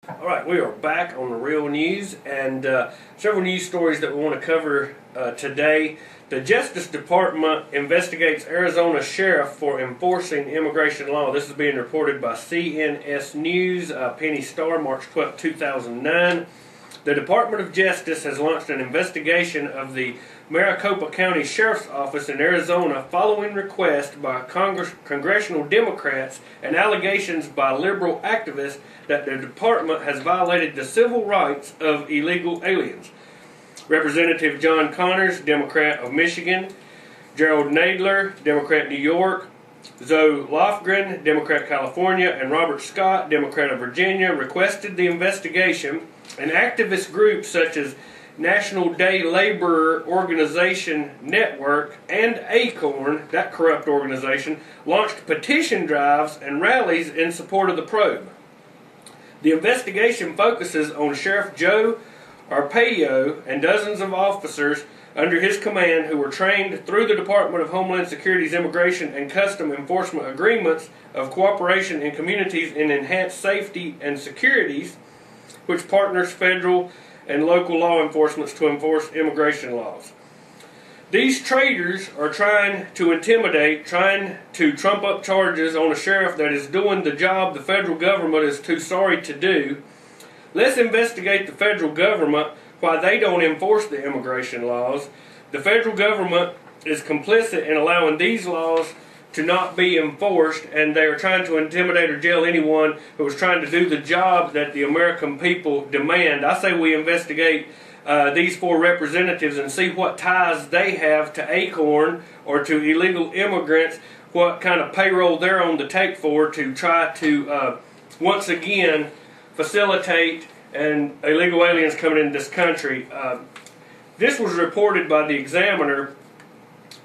Alright, we are back on the real news, and several news stories that we want to cover today. The Justice Department investigates Arizona sheriff for enforcing immigration law. This is being reported by CNS News, Penny Star, March 12, 2009. The Department of Justice has launched an investigation of the Maricopa County Sheriff's Office in Arizona following requests by congressional Democrats and allegations by liberal activists that the department has violated the civil rights of illegal aliens. Representative John Connors, Democrat of Michigan, Gerald Nadler, Democrat New York, Zoe Lofgren, Democrat California, and Robert Scott, Democrat of Virginia, requested the investigation, and activist groups such as National Day Laborer Organization Network and ACORN, that corrupt organization, launched petition drives and rallies in support of the probe. The investigation focuses on Sheriff Joe Arpaio and dozens of officers under his command who were trained through the Department of Homeland Security's Immigration and Custom Enforcement Agreements of Cooperation in Communities in Enhanced Safety and Securities, which partners federal and local law enforcement to enforce immigration laws. These traitors are trying to intimidate, trying to trump up charges on a sheriff that is doing the job the federal government is too sorry to do. Let's investigate the federal government, why they don't enforce the immigration laws. The federal government is complicit in allowing these laws to not be enforced, and they are trying to intimidate or jail anyone who is trying to do the job that the American people demand. I say we investigate these four representatives and see what ties they have to ACORN or to illegal immigrants, what kind of payroll they're on the take for to try to once again facilitate and illegal aliens coming into this country. This was reported by the Examiner,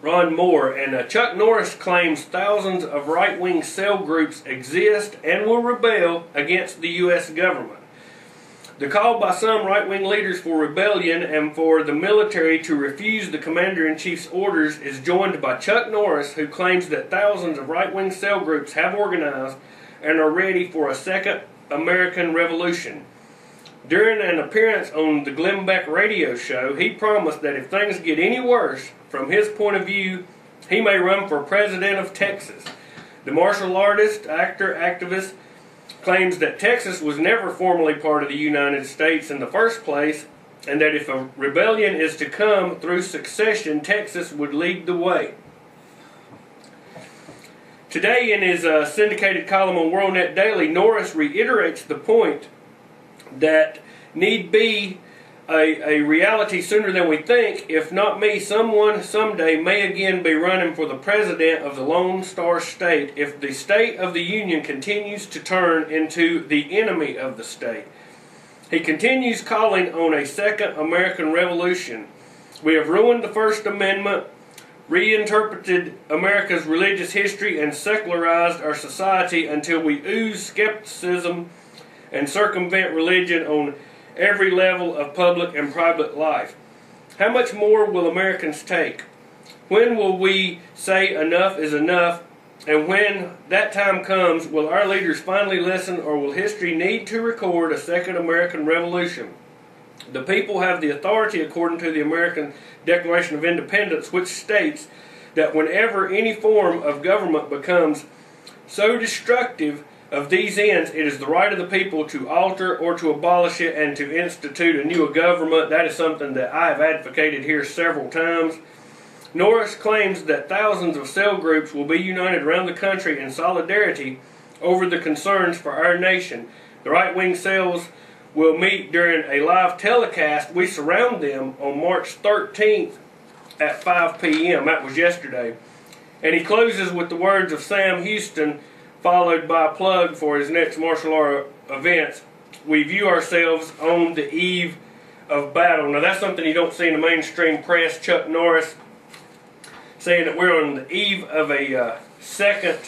Ron Moore, and Chuck Norris claims thousands of right-wing cell groups exist and will rebel against the U.S. government. The call by some right-wing leaders for rebellion and for the military to refuse the commander-in-chief's orders is joined by Chuck Norris, who claims that thousands of right-wing cell groups have organized and are ready for a second American Revolution. During an appearance on the Glenn Beck radio show, he promised that if things get any worse, from his point of view, he may run for president of Texas. The martial artist, actor, activist claims that Texas was never formally part of the United States in the first place, and that if a rebellion is to come through succession, Texas would lead the way. Today, in his syndicated column on WorldNet Daily, Norris reiterates the point that need be a reality sooner than we think. If not me, someone someday may again be running for the president of the Lone Star State if the State of the Union continues to turn into the enemy of the state. He continues calling on a second American Revolution. We have ruined the First Amendment, reinterpreted America's religious history, and secularized our society until we ooze skepticism and circumvent religion on every level of public and private life. How much more will Americans take? When will we say enough is enough? And when that time comes, will our leaders finally listen, or will history need to record a second American Revolution? The people have the authority according to the American Declaration of Independence, which states that whenever any form of government becomes so destructive of these ends, it is the right of the people to alter or to abolish it and to institute a new government. That is something that I have advocated here several times. Norris claims that thousands of cell groups will be united around the country in solidarity over the concerns for our nation. The right-wing cells will meet during a live telecast. We surround them on March 13th at 5 p.m. That was yesterday. And he closes with the words of Sam Houston, followed by a plug for his next martial art events. We view ourselves on the eve of battle. Now that's something you don't see in the mainstream press. Chuck Norris saying that we're on the eve of a second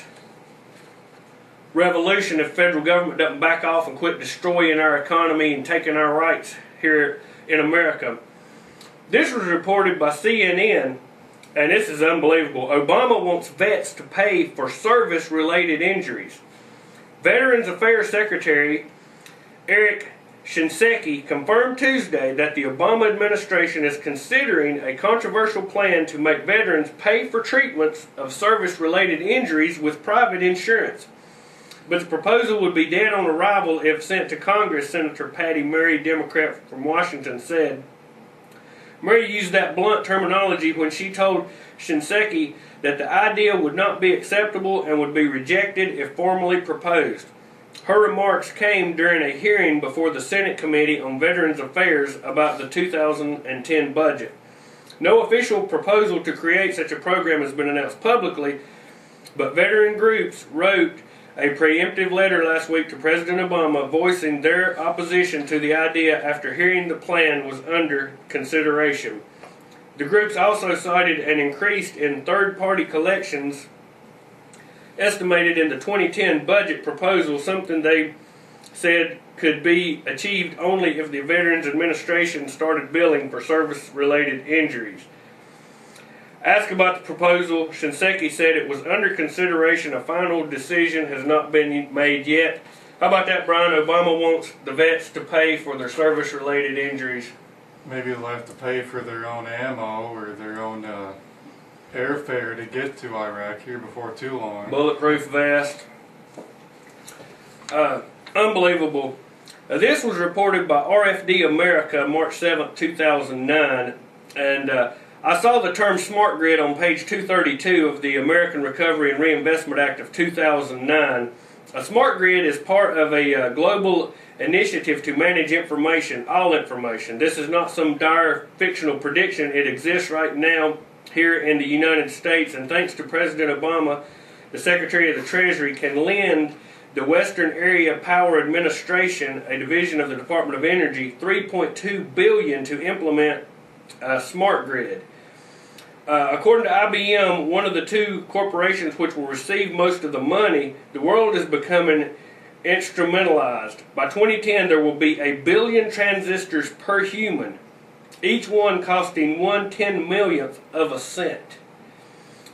revolution if the federal government doesn't back off and quit destroying our economy and taking our rights here in America. This was reported by CNN, and this is unbelievable. Obama wants vets to pay for service-related injuries. Veterans Affairs Secretary Eric Shinseki confirmed Tuesday that the Obama administration is considering a controversial plan to make veterans pay for treatments of service-related injuries with private insurance. But the proposal would be dead on arrival if sent to Congress, Senator Patty Murray, Democrat from Washington, said. Murray used that blunt terminology when she told Shinseki that the idea would not be acceptable and would be rejected if formally proposed. Her remarks came during a hearing before the Senate Committee on Veterans Affairs about the 2010 budget. No official proposal to create such a program has been announced publicly, but veteran groups wrote a preemptive letter last week to President Obama voicing their opposition to the idea after hearing the plan was under consideration. The groups also cited an increase in third-party collections estimated in the 2010 budget proposal, something they said could be achieved only if the Veterans Administration started billing for service-related injuries. Asked about the proposal, Shinseki said it was under consideration. A final decision has not been made yet. How about that, Brian? Obama wants the vets to pay for their service-related injuries. Maybe they'll have to pay for their own ammo or their own airfare to get to Iraq here before too long. Bulletproof vest. Unbelievable. This was reported by RFD America March 7, 2009, and I saw the term smart grid on page 232 of the American Recovery and Reinvestment Act of 2009. A smart grid is part of a global initiative to manage information, all information. This is not some dire fictional prediction. It exists right now here in the United States, and thanks to President Obama, the Secretary of the Treasury can lend the Western Area Power Administration, a division of the Department of Energy, $3.2 billion to implement a smart grid. According to IBM, one of the two corporations which will receive most of the money, the world is becoming instrumentalized. By 2010, there will be 1 billion transistors per human, each one costing 1/10,000,000th of a cent.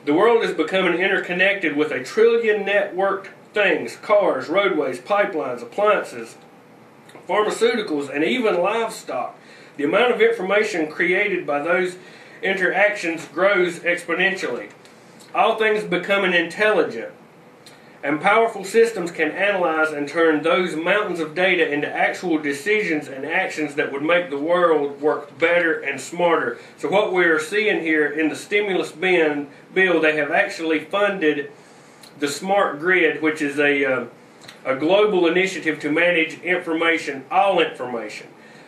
The world is becoming interconnected with 1 trillion networked things: cars, roadways, pipelines, appliances, pharmaceuticals, and even livestock. The amount of information created by those interactions grows exponentially. All things becoming intelligent, and powerful systems can analyze and turn those mountains of data into actual decisions and actions that would make the world work better and smarter. So what we are seeing here in the stimulus bill, they have actually funded the smart grid, which is a global initiative to manage information, all information.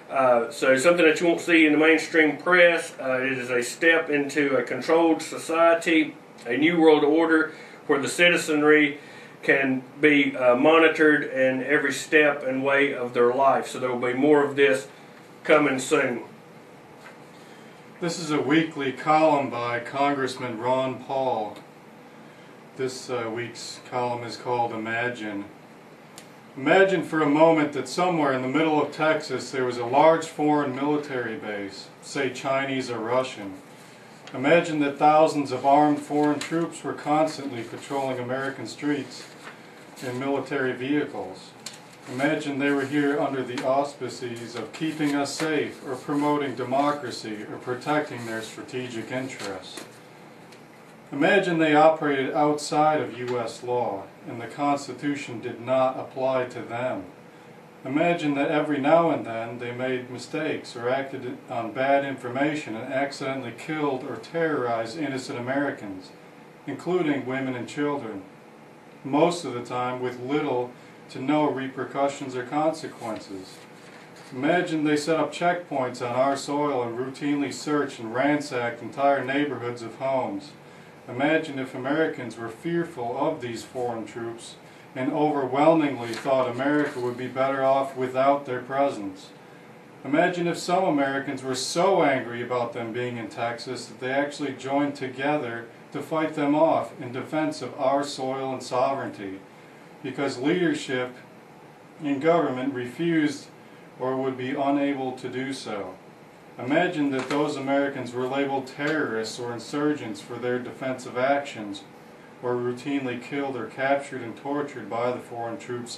So something that you won't see in the mainstream press. It is a step into a controlled society, a new world order where the citizenry can be monitored in every step and way of their life. So there will be more of this coming soon. This is a weekly column by Congressman Ron Paul. This week's column is called Imagine. Imagine for a moment that somewhere in the middle of Texas there was a large foreign military base, say Chinese or Russian. Imagine that thousands of armed foreign troops were constantly patrolling American streets in military vehicles. Imagine they were here under the auspices of keeping us safe or promoting democracy or protecting their strategic interests. Imagine they operated outside of U.S. law and the Constitution did not apply to them. Imagine that every now and then they made mistakes or acted on bad information and accidentally killed or terrorized innocent Americans, including women and children, most of the time with little to no repercussions or consequences. Imagine they set up checkpoints on our soil and routinely searched and ransacked entire neighborhoods of homes. Imagine if Americans were fearful of these foreign troops and overwhelmingly thought America would be better off without their presence. Imagine if some Americans were so angry about them being in Texas that they actually joined together to fight them off in defense of our soil and sovereignty, because leadership in government refused or would be unable to do so. Imagine that those Americans were labeled terrorists or insurgents for their defensive actions, or routinely killed or captured and tortured by the foreign troops